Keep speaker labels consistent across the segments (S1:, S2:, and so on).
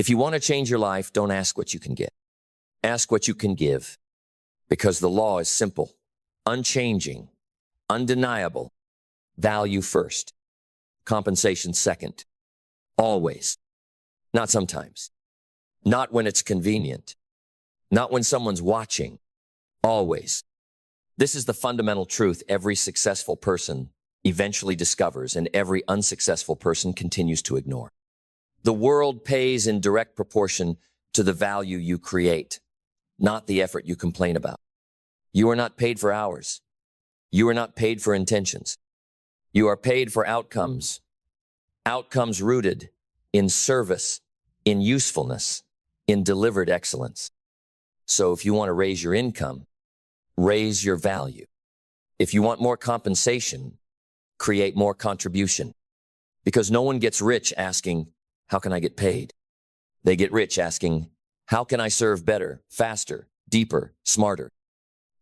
S1: If you want to change your life, don't ask what you can get. Ask what you can give, because the law is simple, unchanging, undeniable. Value first, compensation second. Always. Not sometimes. Not when it's convenient. Not when someone's watching. Always. This is the fundamental truth every successful person eventually discovers and every unsuccessful person continues to ignore. The world pays in direct proportion to the value you create, not the effort you complain about. You are not paid for hours. You are not paid for intentions. You are paid for outcomes. Outcomes rooted in service, in usefulness, in delivered excellence. So if you want to raise your income, raise your value. If you want more compensation, create more contribution. Because no one gets rich asking, how can I get paid? They get rich asking, how can I serve better, faster, deeper, smarter?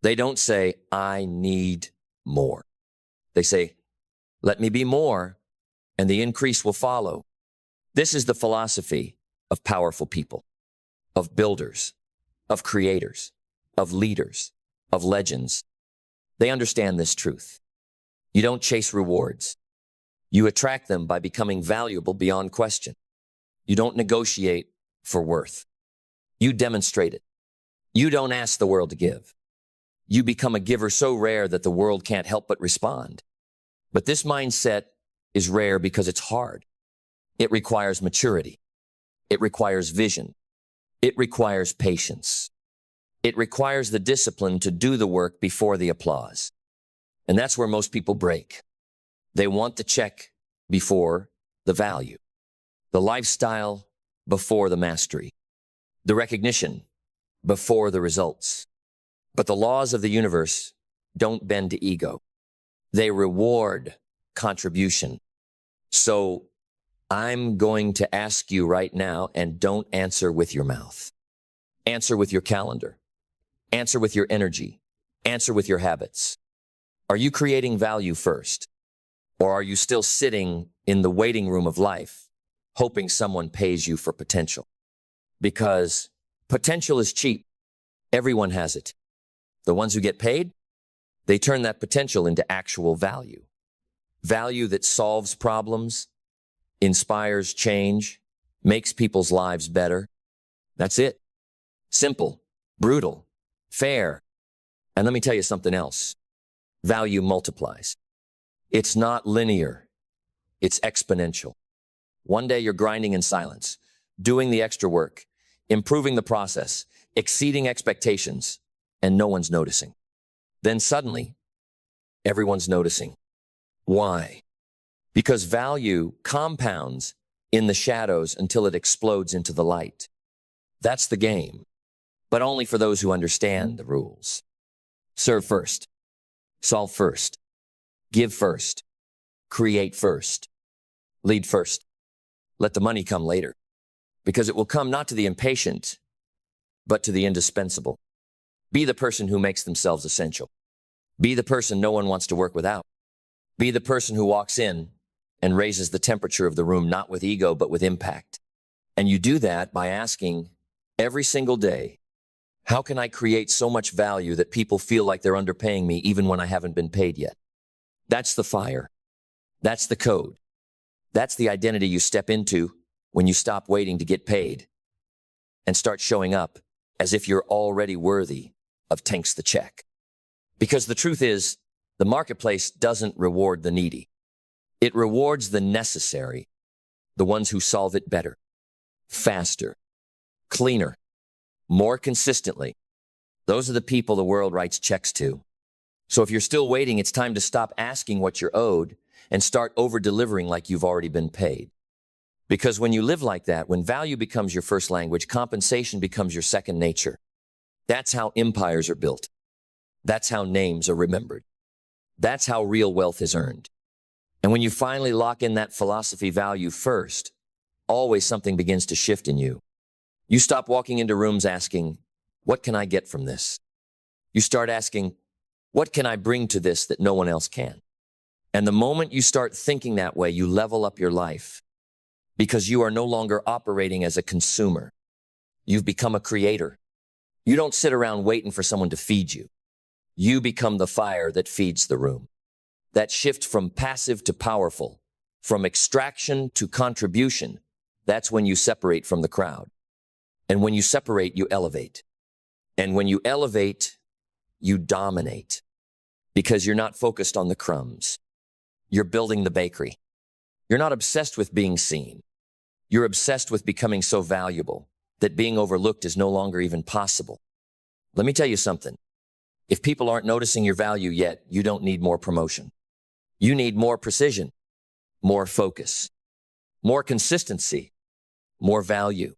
S1: They don't say, I need more. They say, let me be more, and the increase will follow. This is the philosophy of powerful people, of builders, of creators, of leaders, of legends. They understand this truth. You don't chase rewards. You attract them by becoming valuable beyond question. You don't negotiate for worth. You demonstrate it. You don't ask the world to give. You become a giver so rare that the world can't help but respond. But this mindset is rare because it's hard. It requires maturity. It requires vision. It requires patience. It requires the discipline to do the work before the applause. And that's where most people break. They want the check before the value, the lifestyle before the mastery, the recognition before the results. But the laws of the universe don't bend to ego. They reward contribution. So I'm going to ask you right now, and don't answer with your mouth. Answer with your calendar. Answer with your energy. Answer with your habits. Are you creating value first? Or are you still sitting in the waiting room of life, hoping someone pays you for potential? Because potential is cheap. Everyone has it. The ones who get paid, they turn that potential into actual value. Value that solves problems, inspires change, makes people's lives better. That's it. Simple, brutal, fair. And let me tell you something else. Value multiplies. It's not linear. It's exponential. One day you're grinding in silence, doing the extra work, improving the process, exceeding expectations, and no one's noticing. Then suddenly, everyone's noticing. Why? Because value compounds in the shadows until it explodes into the light. That's the game, but only for those who understand the rules. Serve first. Solve first. Give first. Create first. Lead first. Let the money come later, because it will come not to the impatient, but to the indispensable. Be the person who makes themselves essential. Be the person no one wants to work without. Be the person who walks in and raises the temperature of the room, not with ego, but with impact. And you do that by asking every single day, how can I create so much value that people feel like they're underpaying me even when I haven't been paid yet? That's the fire. That's the code. That's the identity you step into when you stop waiting to get paid and start showing up as if you're already worthy of tanks the check. Because the truth is, the marketplace doesn't reward the needy. It rewards the necessary, the ones who solve it better, faster, cleaner, more consistently. Those are the people the world writes checks to. So if you're still waiting, it's time to stop asking what you're owed and start over-delivering like you've already been paid. Because when you live like that, when value becomes your first language, compensation becomes your second nature. That's how empires are built. That's how names are remembered. That's how real wealth is earned. And when you finally lock in that philosophy, value first, always something begins to shift in you. You stop walking into rooms asking, what can I get from this? You start asking, what can I bring to this that no one else can? And the moment you start thinking that way, you level up your life. because you are no longer operating as a consumer. You've become a creator. You don't sit around waiting for someone to feed you. You become the fire that feeds the room. That shift from passive to powerful, from extraction to contribution, that's when you separate from the crowd. And when you separate, you elevate. And when you elevate, you dominate. Because you're not focused on the crumbs. You're building the bakery. You're not obsessed with being seen. You're obsessed with becoming so valuable that being overlooked is no longer even possible. Let me tell you something. If people aren't noticing your value yet, you don't need more promotion. You need more precision, more focus, more consistency, more value.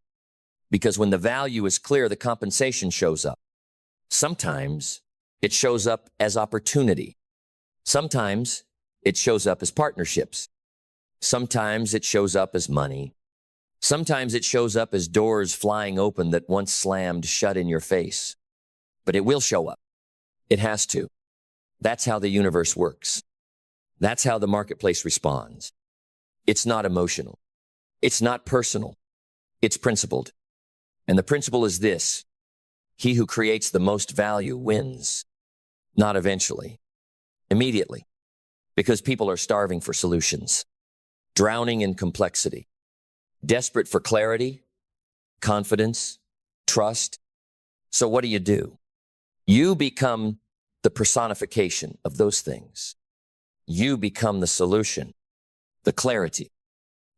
S1: Because when the value is clear, the compensation shows up. Sometimes it shows up as opportunity. Sometimes it shows up as partnerships. Sometimes it shows up as money. Sometimes it shows up as doors flying open that once slammed shut in your face. But it will show up. It has to. That's how the universe works. That's how the marketplace responds. It's not emotional. It's not personal. It's principled. And the principle is this: he who creates the most value wins. Not eventually. Immediately. Because people are starving for solutions, drowning in complexity, desperate for clarity, confidence, trust. So what do? You become the personification of those things. You become the solution, the clarity,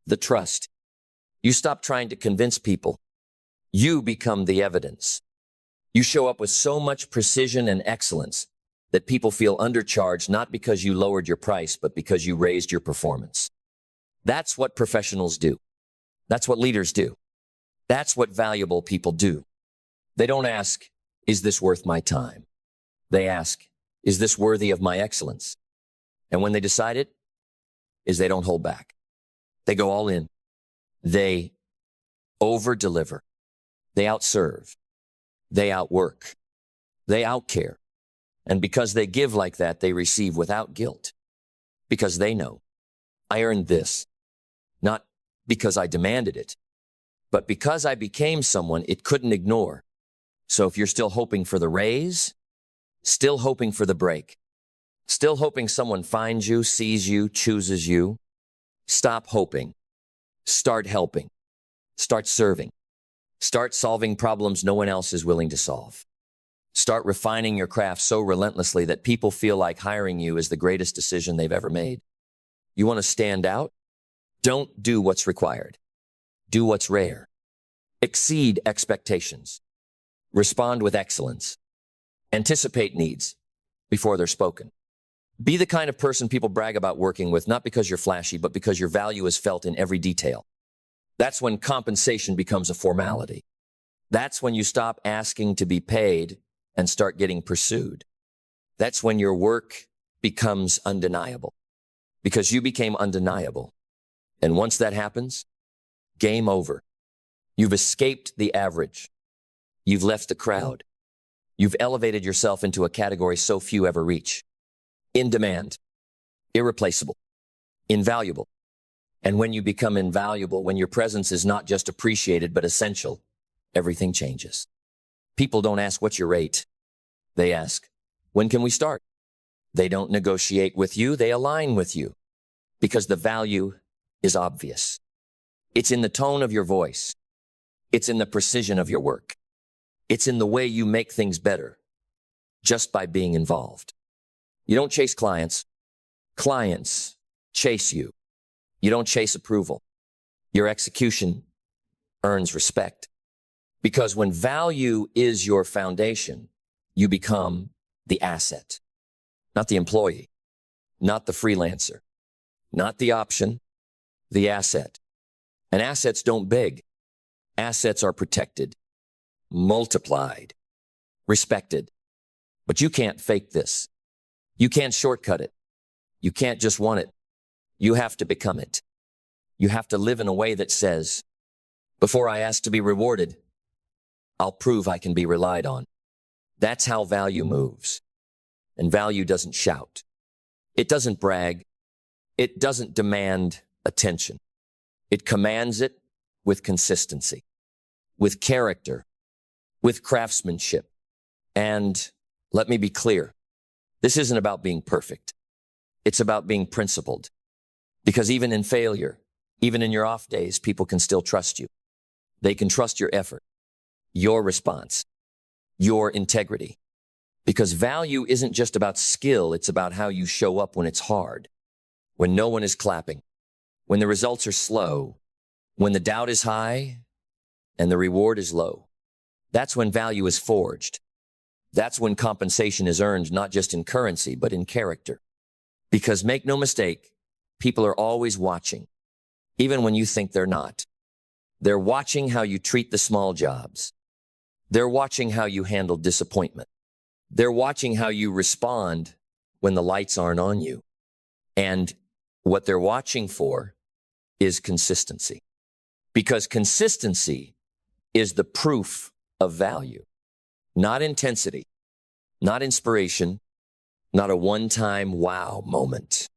S1: the trust. You stop trying to convince people. You become the evidence. You show up with so much precision and excellence that people feel undercharged, not because you lowered your price, but because you raised your performance. That's what professionals do. That's what leaders do. That's what valuable people do. They don't ask, is this worth my time? They ask, is this worthy of my excellence? And when they decide it, they don't hold back. They go all in. They over-deliver. They outserve. They outwork. They outcare. And because they give like that, they receive without guilt. Because they know, I earned this. Not because I demanded it, but because I became someone it couldn't ignore. So if you're still hoping for the raise, still hoping for the break, still hoping someone finds you, sees you, chooses you, stop hoping. Start helping. Start serving. Start solving problems no one else is willing to solve. Start refining your craft so relentlessly that people feel like hiring you is the greatest decision they've ever made. You want to stand out? Don't do what's required. Do what's rare. Exceed expectations. Respond with excellence. Anticipate needs before they're spoken. Be the kind of person people brag about working with, not because you're flashy, but because your value is felt in every detail. That's when compensation becomes a formality. That's when you stop asking to be paid and start getting pursued. That's when your work becomes undeniable, because you became undeniable. And once that happens, game over. You've escaped the average. You've left the crowd. You've elevated yourself into a category so few ever reach. In demand, irreplaceable, invaluable. And when you become invaluable, when your presence is not just appreciated but essential, everything changes. People don't ask, what's your rate? They ask, when can we start? They don't negotiate with you, they align with you. Because the value is obvious. It's in the tone of your voice. It's in the precision of your work. It's in the way you make things better, just by being involved. You don't chase clients. Clients chase you. You don't chase approval. Your execution earns respect. Because when value is your foundation, you become the asset, not the employee, not the freelancer, not the option, the asset. And assets don't beg. Assets are protected, multiplied, respected. But you can't fake this. You can't shortcut it. You can't just want it. You have to become it. You have to live in a way that says, before I ask to be rewarded, I'll prove I can be relied on. That's how value moves. And value doesn't shout. It doesn't brag. It doesn't demand attention. It commands it with consistency, with character, with craftsmanship. And let me be clear, this isn't about being perfect. It's about being principled. Because even in failure, even in your off days, people can still trust you. They can trust your effort, your response, your integrity. Because value isn't just about skill, it's about how you show up when it's hard, when no one is clapping, when the results are slow, when the doubt is high and the reward is low. That's when value is forged. That's when compensation is earned, not just in currency, but in character. Because make no mistake, people are always watching, even when you think they're not. They're watching how you treat the small jobs. They're watching how you handle disappointment. They're watching how you respond when the lights aren't on you. And what they're watching for is consistency. Because consistency is the proof of value, not intensity, not inspiration, not a one-time wow moment,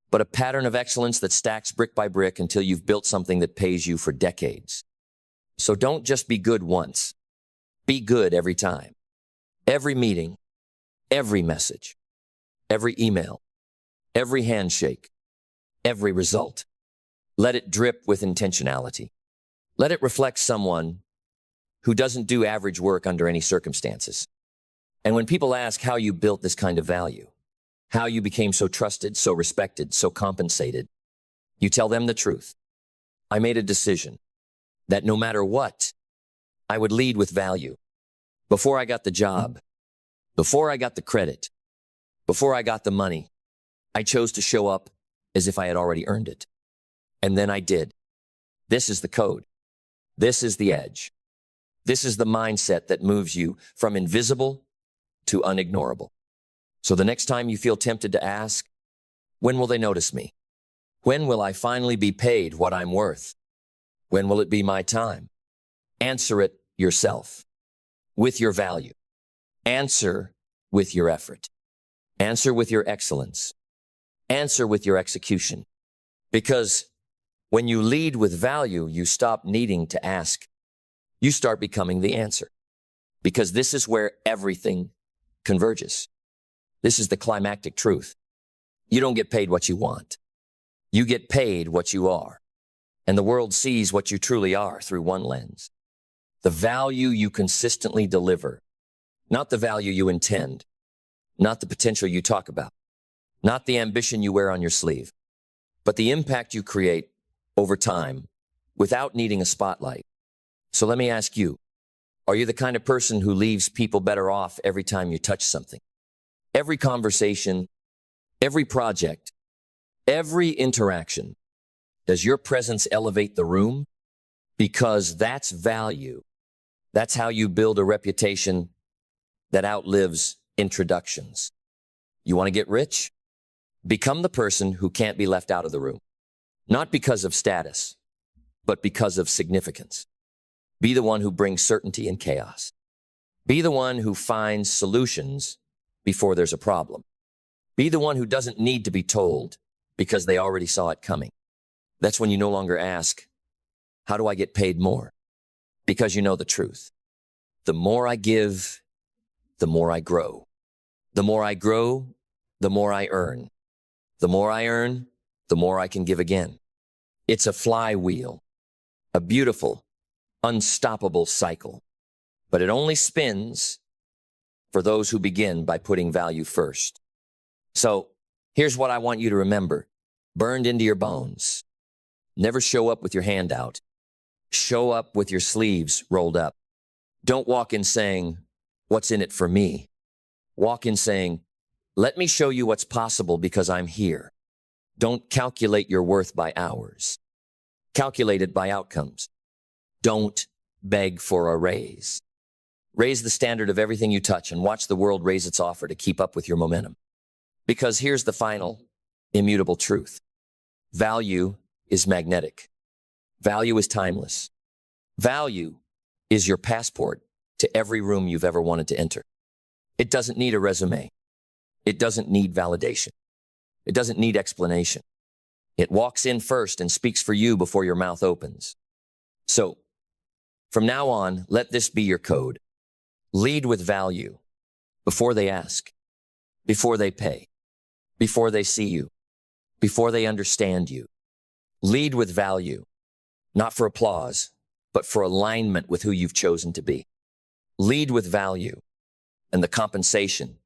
S1: but a pattern of excellence that stacks brick by brick until you've built something that pays you for decades. So don't just be good once. Be good every time. Every meeting, every message, every email, every handshake, every result. Let it drip with intentionality. Let it reflect someone who doesn't do average work under any circumstances. And when people ask how you built this kind of value, how you became so trusted, so respected, so compensated, you tell them the truth. I made a decision that no matter what, I would lead with value. Before I got the job, before I got the credit, before I got the money, I chose to show up as if I had already earned it. And then I did. This is the code. This is the edge. This is the mindset that moves you from invisible to unignorable. So the next time you feel tempted to ask, when will they notice me? When will I finally be paid what I'm worth? When will it be my time? Answer it yourself, with your value. Answer with your effort. Answer with your excellence. Answer with your execution. Because when you lead with value, you stop needing to ask. You start becoming the answer. Because this is where everything converges. This is the climactic truth. You don't get paid what you want. You get paid what you are. And the world sees what you truly are through one lens. The value you consistently deliver, not the value you intend, not the potential you talk about, not the ambition you wear on your sleeve, but the impact you create over time without needing a spotlight. So let me ask you, are you the kind of person who leaves people better off every time you touch something? Every conversation, every project, every interaction, does your presence elevate the room? Because that's value. That's how you build a reputation that outlives introductions. You want to get rich? Become the person who can't be left out of the room. Not because of status, but because of significance. Be the one who brings certainty in chaos. Be the one who finds solutions before there's a problem. Be the one who doesn't need to be told because they already saw it coming. That's when you no longer ask, how do I get paid more? Because you know the truth. The more I give, the more I grow. The more I grow, the more I earn. The more I earn, the more I can give again. It's a flywheel, a beautiful, unstoppable cycle. But it only spins for those who begin by putting value first. So here's what I want you to remember, burned into your bones. Never show up with your hand out. Show up with your sleeves rolled up. Don't walk in saying, what's in it for me? Walk in saying, let me show you what's possible because I'm here. Don't calculate your worth by hours. Calculate it by outcomes. Don't beg for a raise. Raise the standard of everything you touch and watch the world raise its offer to keep up with your momentum. Because here's the final, immutable truth. Value is magnetic. Value is timeless. Value is your passport to every room you've ever wanted to enter. It doesn't need a resume. It doesn't need validation. It doesn't need explanation. It walks in first and speaks for you before your mouth opens. So, from now on, let this be your code. Lead with value before they ask, before they pay, before they see you, before they understand you. Lead with value, not for applause, but for alignment with who you've chosen to be. Lead with value, and the compensation,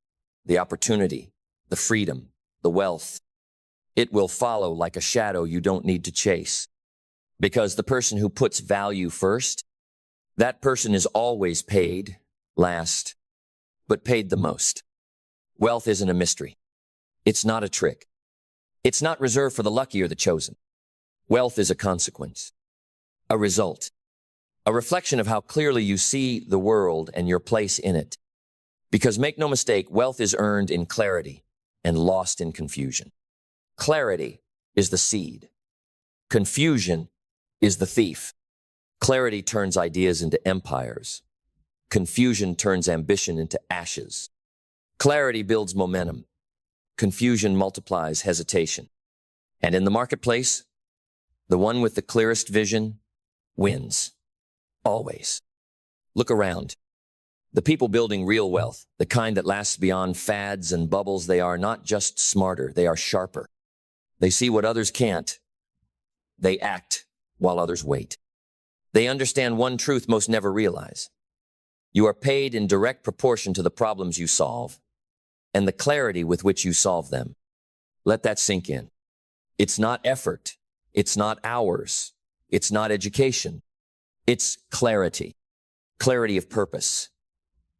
S1: the opportunity, the freedom, the wealth, it will follow like a shadow you don't need to chase. Because the person who puts value first, that person is always paid last, but paid the most. Wealth isn't a mystery. It's not a trick. It's not reserved for the lucky or the chosen. Wealth is a consequence, a result, a reflection of how clearly you see the world and your place in it. Because make no mistake, wealth is earned in clarity and lost in confusion. Clarity is the seed. Confusion is the thief. Clarity turns ideas into empires. Confusion turns ambition into ashes. Clarity builds momentum. Confusion multiplies hesitation. And in the marketplace, the one with the clearest vision wins. Always. Look around. The people building real wealth, the kind that lasts beyond fads and bubbles, they are not just smarter, they are sharper. They see what others can't. They act while others wait. They understand one truth most never realize. You are paid in direct proportion to the problems you solve and the clarity with which you solve them. Let that sink in. It's not effort. It's not hours. It's not education. It's clarity. Clarity of purpose.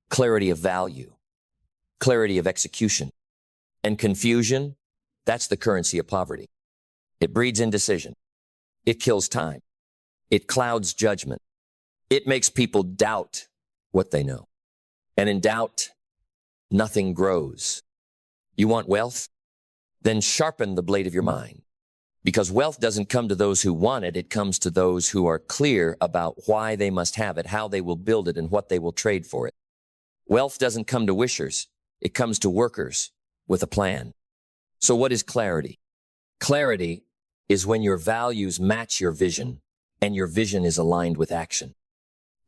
S1: Clarity of value. Clarity of execution. And confusion, that's the currency of poverty. It breeds indecision. It kills time. It clouds judgment. It makes people doubt what they know. And in doubt, nothing grows. You want wealth? Then sharpen the blade of your mind. Because wealth doesn't come to those who want it, it comes to those who are clear about why they must have it, how they will build it, and what they will trade for it. Wealth doesn't come to wishers, it comes to workers with a plan. So what is clarity? Clarity is when your values match your vision, and your vision is aligned with action.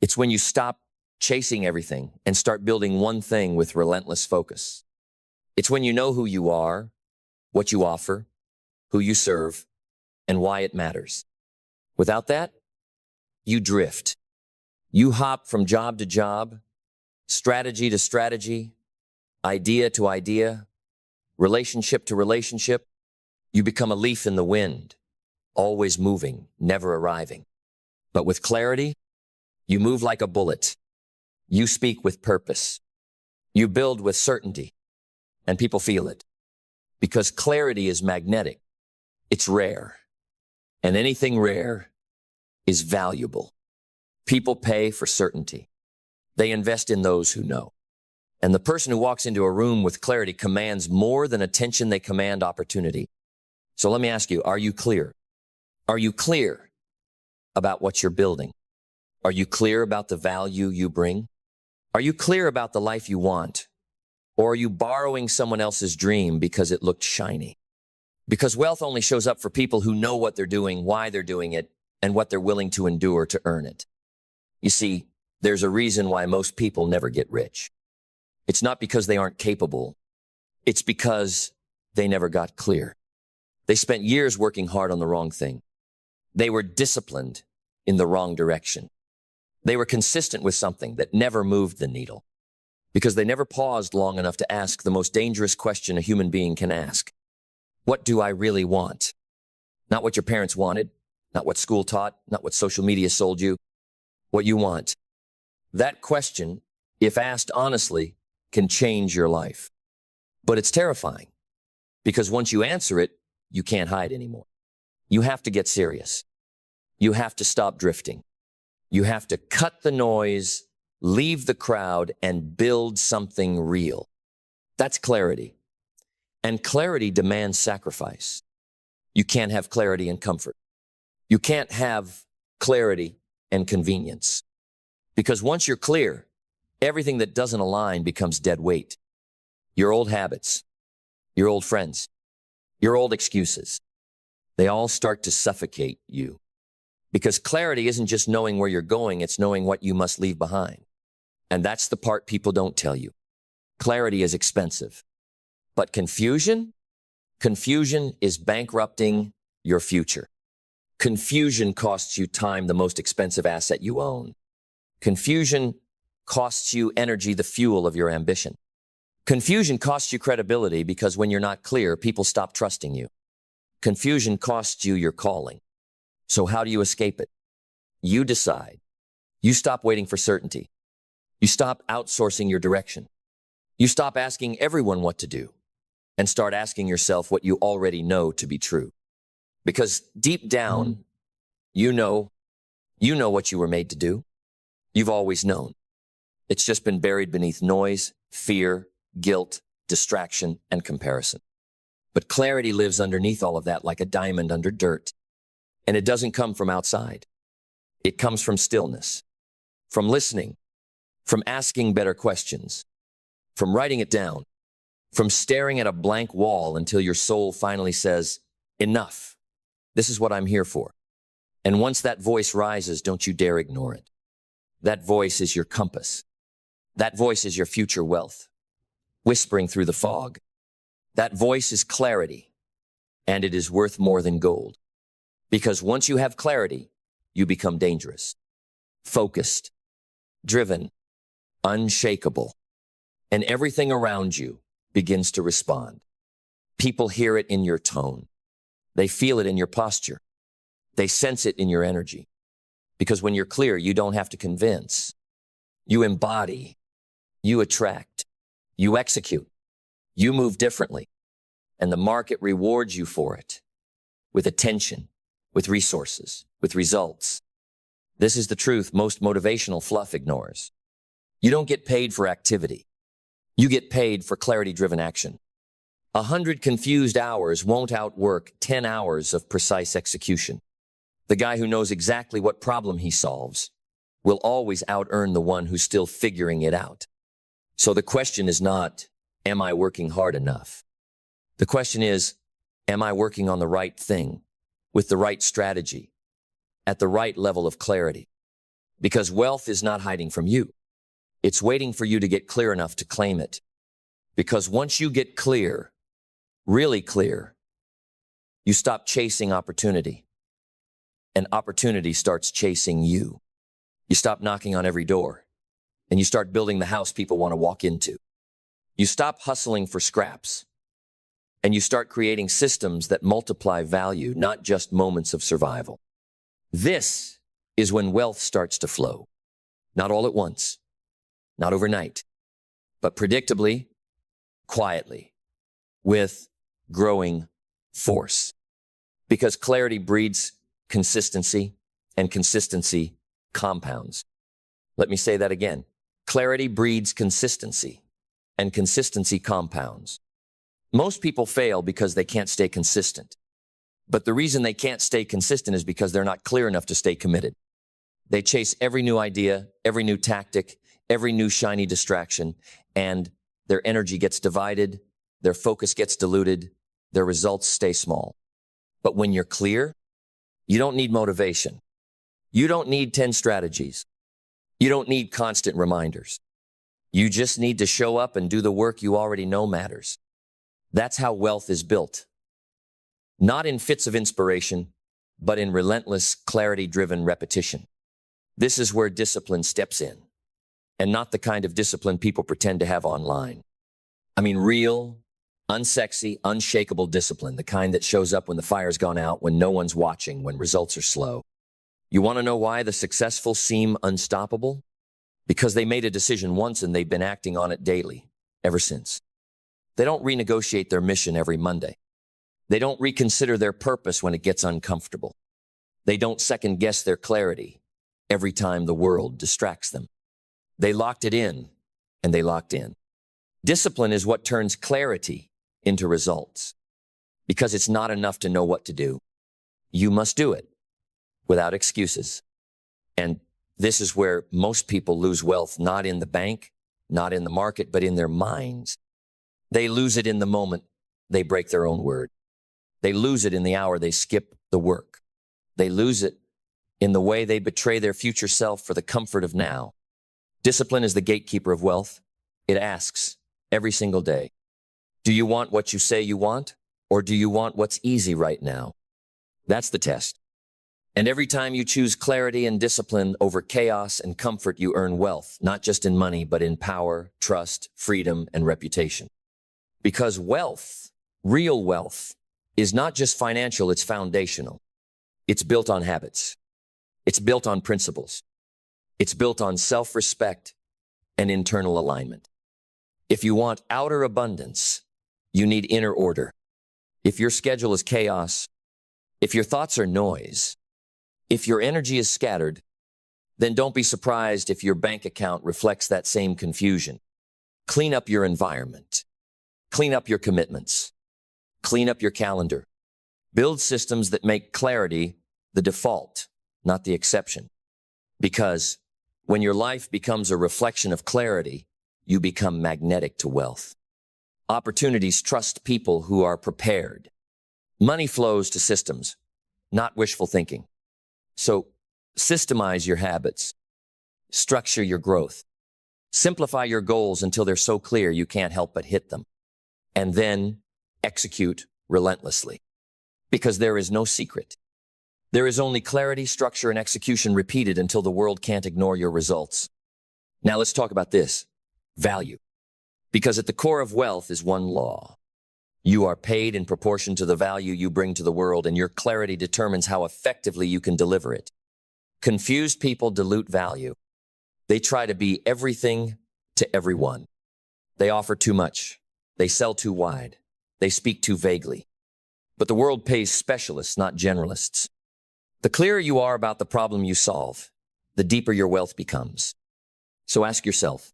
S1: It's when you stop chasing everything and start building one thing with relentless focus. It's when you know who you are, what you offer, who you serve, and why it matters. Without that, you drift. You hop from job to job, strategy to strategy, idea to idea, relationship to relationship. You become a leaf in the wind, always moving, never arriving. But with clarity, you move like a bullet. You speak with purpose. You build with certainty, and people feel it. Because clarity is magnetic. It's rare. And anything rare is valuable. People pay for certainty. They invest in those who know. And the person who walks into a room with clarity commands more than attention, they command opportunity. So let me ask you, are you clear? Are you clear about what you're building? Are you clear about the value you bring? Are you clear about the life you want? Or are you borrowing someone else's dream because it looked shiny? Because wealth only shows up for people who know what they're doing, why they're doing it, and what they're willing to endure to earn it. You see, there's a reason why most people never get rich. It's not because they aren't capable. It's because they never got clear. They spent years working hard on the wrong thing. They were disciplined in the wrong direction. They were consistent with something that never moved the needle. Because they never paused long enough to ask the most dangerous question a human being can ask. What do I really want? Not what your parents wanted, not what school taught, not what social media sold you. What you want. That question, if asked honestly, can change your life. But it's terrifying because once you answer it, you can't hide anymore. You have to get serious. You have to stop drifting. You have to cut the noise, leave the crowd, and build something real. That's clarity. And clarity demands sacrifice. You can't have clarity and comfort. You can't have clarity and convenience. Because once you're clear, everything that doesn't align becomes dead weight. Your old habits, your old friends, your old excuses. They all start to suffocate you. Because clarity isn't just knowing where you're going, it's knowing what you must leave behind. And that's the part people don't tell you. Clarity is expensive. But confusion is bankrupting your future. Confusion costs you time, the most expensive asset you own. Confusion costs you energy, the fuel of your ambition. Confusion costs you credibility because when you're not clear, people stop trusting you. Confusion costs you your calling. So how do you escape it? You decide. You stop waiting for certainty. You stop outsourcing your direction. You stop asking everyone what to do and start asking yourself what you already know to be true. Because deep down, you know what you were made to do. You've always known. It's just been buried beneath noise, fear, guilt, distraction, and comparison. But clarity lives underneath all of that like a diamond under dirt. And it doesn't come from outside. It comes from stillness, from listening, from asking better questions, from writing it down, from staring at a blank wall until your soul finally says, enough. This is what I'm here for. And once that voice rises, don't you dare ignore it. That voice is your compass. That voice is your future wealth, whispering through the fog. That voice is clarity, and it is worth more than gold. Because once you have clarity, you become dangerous, focused, driven, unshakable, and everything around you begins to respond. People hear it in your tone. They feel it in your posture. They sense it in your energy. Because when you're clear, you don't have to convince. You embody. You attract. You execute. You move differently. And the market rewards you for it with attention, with resources, with results. This is the truth most motivational fluff ignores. You don't get paid for activity. You get paid for clarity-driven action. 100 confused hours won't outwork 10 hours of precise execution. The guy who knows exactly what problem he solves will always out-earn the one who's still figuring it out. So the question is not, am I working hard enough? The question is, am I working on the right thing, with the right strategy, at the right level of clarity? Because wealth is not hiding from you. It's waiting for you to get clear enough to claim it. Because once you get clear, really clear, you stop chasing opportunity. And opportunity starts chasing you. You stop knocking on every door. And you start building the house people want to walk into. You stop hustling for scraps. And you start creating systems that multiply value, not just moments of survival. This is when wealth starts to flow. Not all at once, not overnight, but predictably, quietly, with growing force. Because clarity breeds consistency, and consistency compounds. Let me say that again. Clarity breeds consistency, and consistency compounds. Most people fail because they can't stay consistent. But the reason they can't stay consistent is because they're not clear enough to stay committed. They chase every new idea, every new tactic, every new shiny distraction, and their energy gets divided, their focus gets diluted, their results stay small. But when you're clear, you don't need motivation. You don't need 10 strategies. You don't need constant reminders. You just need to show up and do the work you already know matters. That's how wealth is built. Not in fits of inspiration, but in relentless, clarity-driven repetition. This is where discipline steps in, and not the kind of discipline people pretend to have online. I mean, real, unsexy, unshakable discipline, the kind that shows up when the fire's gone out, when no one's watching, when results are slow. You want to know why the successful seem unstoppable? Because they made a decision once and they've been acting on it daily, ever since. They don't renegotiate their mission every Monday. They don't reconsider their purpose when it gets uncomfortable. They don't second-guess their clarity every time the world distracts them. They locked it in, and they locked in. Discipline is what turns clarity into results. Because it's not enough to know what to do. You must do it without excuses. And this is where most people lose wealth, not in the bank, not in the market, but in their minds. They lose it in the moment they break their own word. They lose it in the hour they skip the work. They lose it in the way they betray their future self for the comfort of now. Discipline is the gatekeeper of wealth. It asks every single day, do you want what you say you want, or do you want what's easy right now? That's the test. And every time you choose clarity and discipline over chaos and comfort, you earn wealth, not just in money, but in power, trust, freedom, and reputation. Because wealth, real wealth, is not just financial, it's foundational. It's built on habits. It's built on principles. It's built on self-respect and internal alignment. If you want outer abundance, you need inner order. If your schedule is chaos, if your thoughts are noise, if your energy is scattered, then don't be surprised if your bank account reflects that same confusion. Clean up your environment. Clean up your commitments. Clean up your calendar. Build systems that make clarity the default, not the exception. Because when your life becomes a reflection of clarity, you become magnetic to wealth. Opportunities trust people who are prepared. Money flows to systems, not wishful thinking. So systemize your habits. Structure your growth. Simplify your goals until they're so clear you can't help but hit them. And then execute relentlessly. Because there is no secret. There is only clarity, structure, and execution repeated until the world can't ignore your results. Now let's talk about this. Value. Because at the core of wealth is one law. You are paid in proportion to the value you bring to the world, and your clarity determines how effectively you can deliver it. Confused people dilute value. They try to be everything to everyone. They offer too much. They sell too wide. They speak too vaguely. But the world pays specialists, not generalists. The clearer you are about the problem you solve, the deeper your wealth becomes. So ask yourself,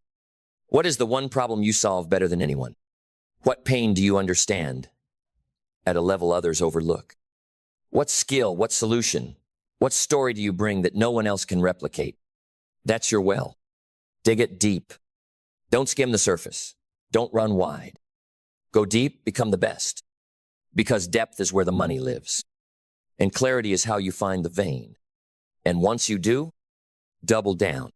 S1: what is the one problem you solve better than anyone? What pain do you understand at a level others overlook? What skill, what solution, what story do you bring that no one else can replicate? That's your well. Dig it deep. Don't skim the surface. Don't run wide. Go deep, become the best. Because depth is where the money lives. And clarity is how you find the vein. And once you do, double down.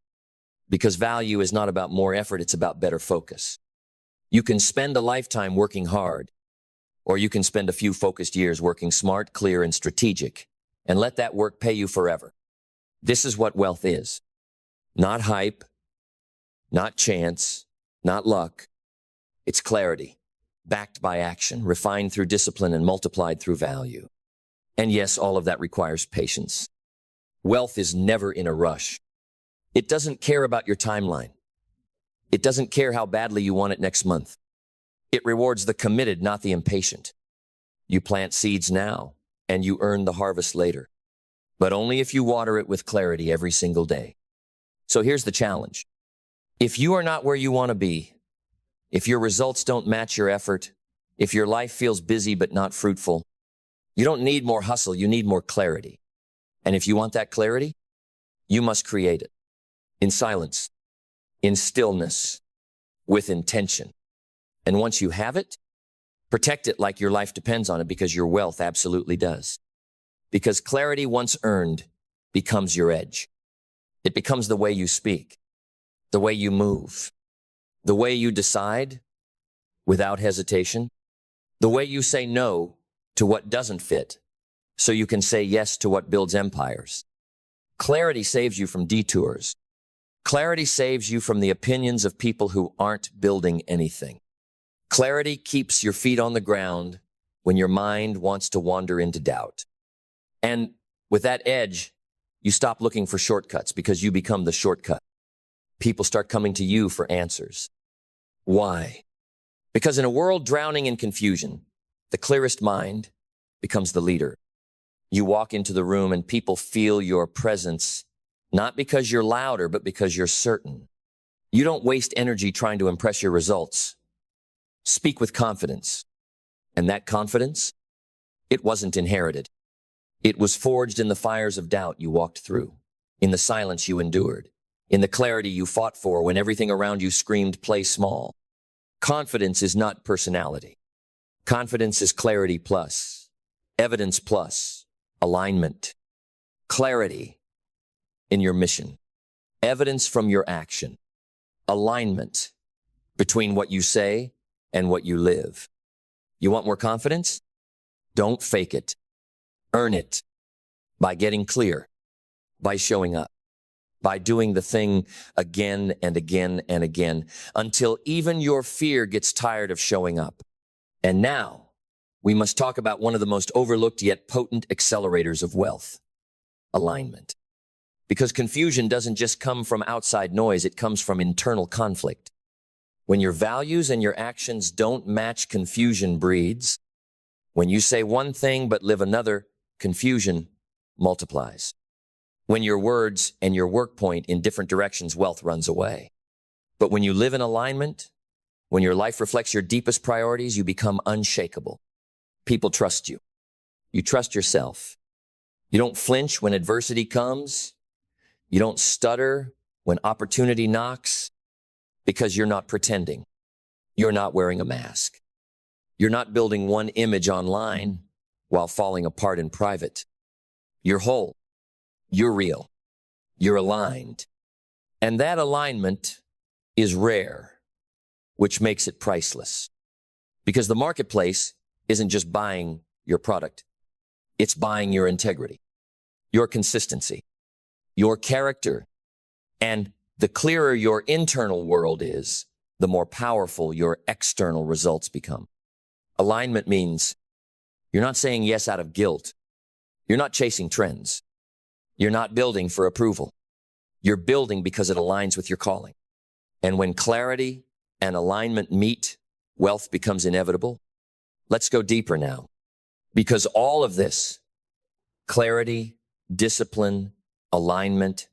S1: Because value is not about more effort, it's about better focus. You can spend a lifetime working hard, or you can spend a few focused years working smart, clear, and strategic, and let that work pay you forever. This is what wealth is. Not hype, not chance, not luck. It's clarity, backed by action, refined through discipline, and multiplied through value. And yes, all of that requires patience. Wealth is never in a rush. It doesn't care about your timeline. It doesn't care how badly you want it next month. It rewards the committed, not the impatient. You plant seeds now, and you earn the harvest later. But only if you water it with clarity every single day. So here's the challenge. If you are not where you want to be, if your results don't match your effort, if your life feels busy but not fruitful, you don't need more hustle, you need more clarity. And if you want that clarity, you must create it. In silence, in stillness, with intention. And once you have it, protect it like your life depends on it, because your wealth absolutely does. Because clarity once earned becomes your edge. It becomes the way you speak, the way you move, the way you decide without hesitation, the way you say no to what doesn't fit, so you can say yes to what builds empires. Clarity saves you from detours. Clarity saves you from the opinions of people who aren't building anything. Clarity keeps your feet on the ground when your mind wants to wander into doubt. And with that edge, you stop looking for shortcuts, because you become the shortcut. People start coming to you for answers. Why? Because in a world drowning in confusion, the clearest mind becomes the leader. You walk into the room and people feel your presence, not because you're louder, but because you're certain. You don't waste energy trying to impress your results. Speak with confidence. And that confidence, it wasn't inherited. It was forged in the fires of doubt you walked through, in the silence you endured, in the clarity you fought for when everything around you screamed, play small. Confidence is not personality. Confidence is clarity plus. Evidence plus alignment. Clarity in your mission. Evidence from your action. Alignment between what you say and what you live. You want more confidence? Don't fake it. Earn it by getting clear, by showing up, by doing the thing again and again and again until even your fear gets tired of showing up. And now we must talk about one of the most overlooked yet potent accelerators of wealth: alignment. Because confusion doesn't just come from outside noise, it comes from internal conflict. When your values and your actions don't match, confusion breeds. When you say one thing but live another, confusion multiplies. When your words and your work point in different directions, wealth runs away. But when you live in alignment, when your life reflects your deepest priorities, you become unshakable. People trust you. You trust yourself. You don't flinch when adversity comes. You don't stutter when opportunity knocks, because you're not pretending. You're not wearing a mask. You're not building one image online while falling apart in private. You're whole. You're real. You're aligned. And that alignment is rare, which makes it priceless. Because the marketplace isn't just buying your product. It's buying your integrity, your consistency, your character. And the clearer your internal world is, the more powerful your external results become. Alignment means you're not saying yes out of guilt. You're not chasing trends. You're not building for approval. You're building because it aligns with your calling. And when clarity and alignment meet, wealth becomes inevitable. Let's go deeper now. Because all of this, clarity, discipline, alignment,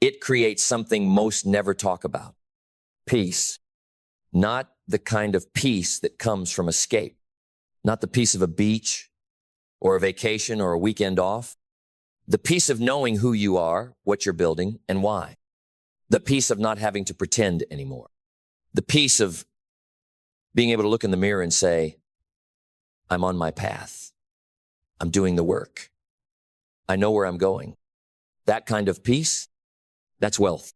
S1: it creates something most never talk about: peace. Not the kind of peace that comes from escape. Not the peace of a beach or a vacation or a weekend off. The peace of knowing who you are, what you're building, and why. The peace of not having to pretend anymore. The peace of being able to look in the mirror and say, I'm on my path. I'm doing the work. I know where I'm going. That kind of peace, that's wealth.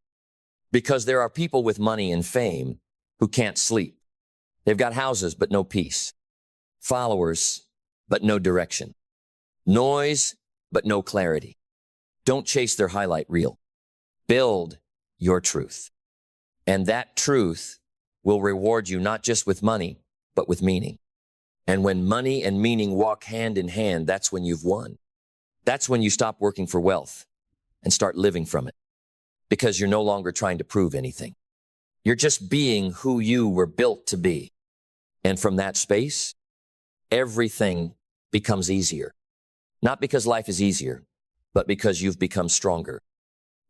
S1: Because there are people with money and fame who can't sleep. They've got houses, but no peace. Followers, but no direction. Noise, but no clarity. Don't chase their highlight reel. Build your truth. And that truth will reward you not just with money, but with meaning. And when money and meaning walk hand in hand, that's when you've won. That's when you stop working for wealth and start living from it. Because you're no longer trying to prove anything. You're just being who you were built to be. And from that space, everything becomes easier. Not because life is easier, but because you've become stronger.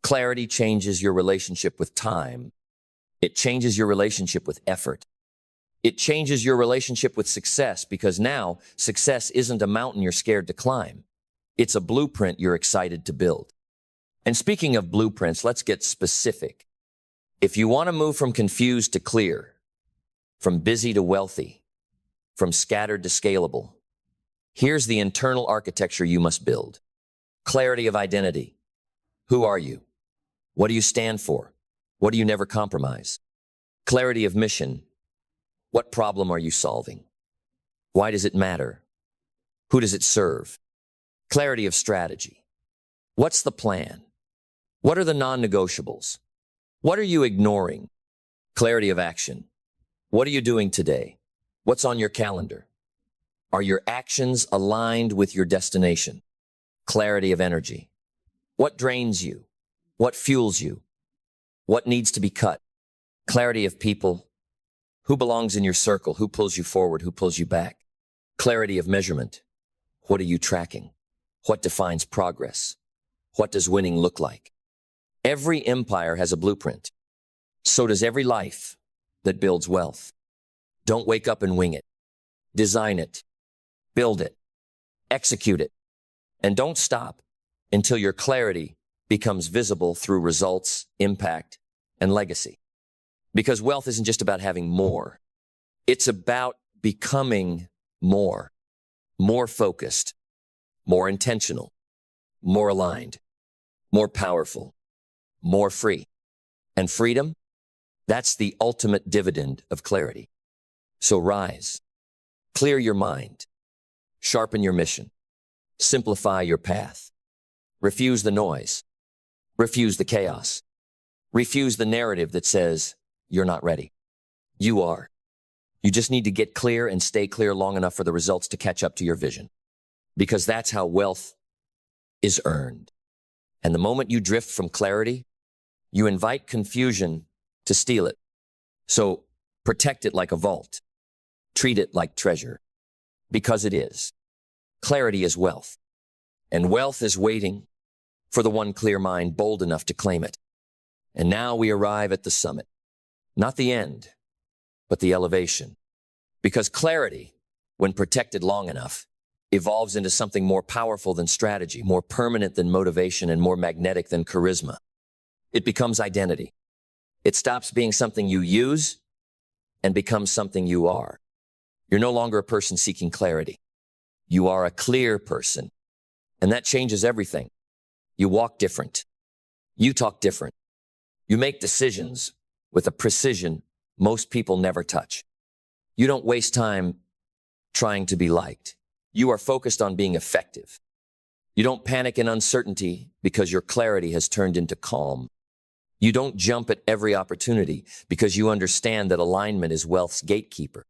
S1: Clarity changes your relationship with time. It changes your relationship with effort. It changes your relationship with success, because now success isn't a mountain you're scared to climb. It's a blueprint you're excited to build. And speaking of blueprints, let's get specific. If you want to move from confused to clear, from busy to wealthy, from scattered to scalable, here's the internal architecture you must build. Clarity of identity. Who are you? What do you stand for? What do you never compromise? Clarity of mission. What problem are you solving? Why does it matter? Who does it serve? Clarity of strategy. What's the plan? What are the non-negotiables? What are you ignoring? Clarity of action. What are you doing today? What's on your calendar? Are your actions aligned with your destination? Clarity of energy. What drains you? What fuels you? What needs to be cut? Clarity of people. Who belongs in your circle? Who pulls you forward? Who pulls you back? Clarity of measurement. What are you tracking? What defines progress? What does winning look like? Every empire has a blueprint. So does every life that builds wealth. Don't wake up and wing it. Design it. Build it. Execute it. And don't stop until your clarity becomes visible through results, impact, and legacy. Because wealth isn't just about having more. It's about becoming more focused, more intentional, more aligned, more powerful, more free. And freedom, that's the ultimate dividend of clarity. So rise, clear your mind, sharpen your mission, simplify your path, refuse the noise, refuse the chaos, refuse the narrative that says you're not ready. You are. You just need to get clear and stay clear long enough for the results to catch up to your vision, because that's how wealth is earned. And the moment you drift from clarity, you invite confusion to steal it. So protect it like a vault. Treat it like treasure, because it is. Clarity is wealth, and wealth is waiting for the one clear mind bold enough to claim it. And now we arrive at the summit, not the end, but the elevation. Because clarity, when protected long enough, evolves into something more powerful than strategy, more permanent than motivation, and more magnetic than charisma. It becomes identity. It stops being something you use and becomes something you are. You're no longer a person seeking clarity. You are a clear person, and that changes everything. You walk different. You talk different. You make decisions with a precision most people never touch. You don't waste time trying to be liked. You are focused on being effective. You don't panic in uncertainty because your clarity has turned into calm. You don't jump at every opportunity because you understand that alignment is wealth's gatekeeper.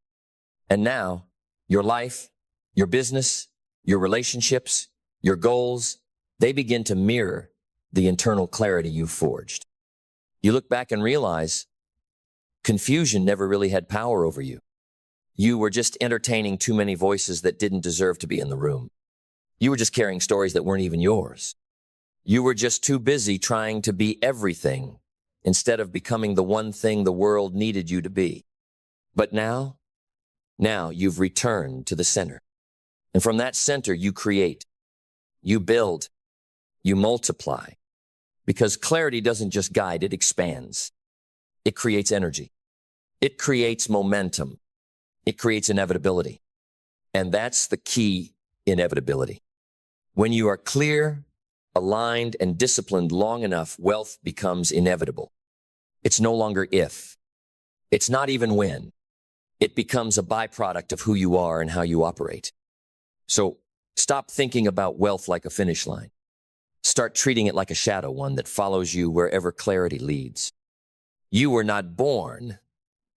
S1: And now, your life, your business, your relationships, your goals, they begin to mirror the internal clarity you've forged. You look back and realize confusion never really had power over you. You were just entertaining too many voices that didn't deserve to be in the room. You were just carrying stories that weren't even yours. You were just too busy trying to be everything instead of becoming the one thing the world needed you to be. But now you've returned to the center. And from that center, you create, you build, you multiply. Because clarity doesn't just guide, it expands. It creates energy. It creates momentum. It creates inevitability. And that's the key: inevitability. When you are clear, aligned, and disciplined long enough, wealth becomes inevitable. It's no longer if. It's not even when. It becomes a byproduct of who you are and how you operate. So stop thinking about wealth like a finish line. Start treating it like a shadow, one that follows you wherever clarity leads. You were not born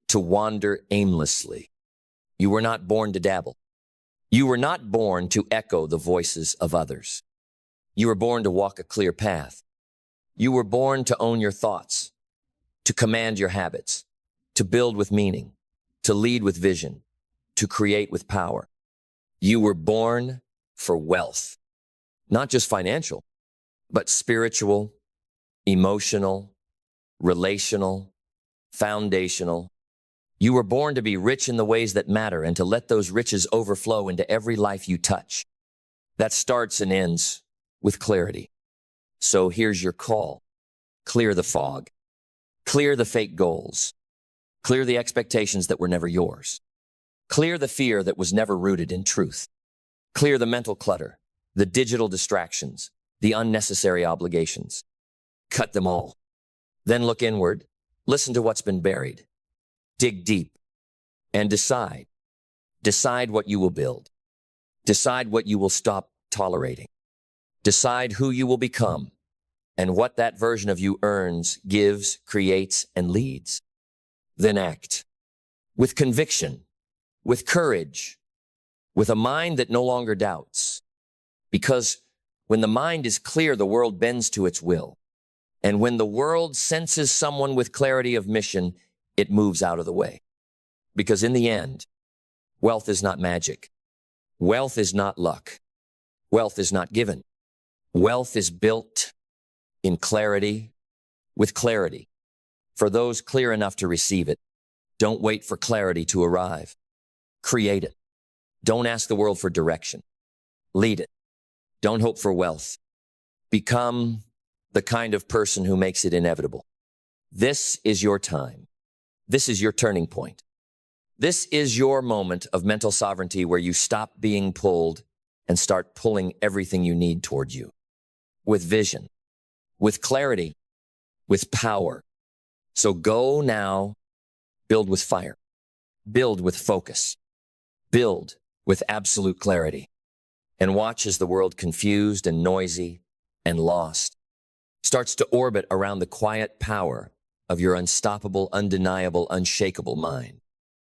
S1: to wander aimlessly. You were not born to dabble. You were not born to echo the voices of others. You were born to walk a clear path. You were born to own your thoughts, to command your habits, to build with meaning, to lead with vision, to create with power. You were born for wealth, not just financial, but spiritual, emotional, relational, foundational. You were born to be rich in the ways that matter and to let those riches overflow into every life you touch. That starts and ends with clarity. So here's your call. Clear the fog. Clear the fake goals. Clear the expectations that were never yours. Clear the fear that was never rooted in truth. Clear the mental clutter, the digital distractions, the unnecessary obligations. Cut them all. Then look inward. Listen to what's been buried. Dig deep and decide. Decide what you will build. Decide what you will stop tolerating. Decide who you will become and what that version of you earns, gives, creates, and leads. Then act with conviction, with courage, with a mind that no longer doubts. Because when the mind is clear, the world bends to its will. And when the world senses someone with clarity of mission, it moves out of the way. Because in the end, wealth is not magic. Wealth is not luck. Wealth is not given. Wealth is built in clarity, with clarity. For those clear enough to receive it, don't wait for clarity to arrive. Create it. Don't ask the world for direction. Lead it. Don't hope for wealth. Become the kind of person who makes it inevitable. This is your time. This is your turning point. This is your moment of mental sovereignty where you stop being pulled and start pulling everything you need toward you. With vision, with clarity, with power. So go now, build with fire, build with focus, build with absolute clarity, and watch as the world confused and noisy and lost starts to orbit around the quiet power of your unstoppable, undeniable, unshakable mind.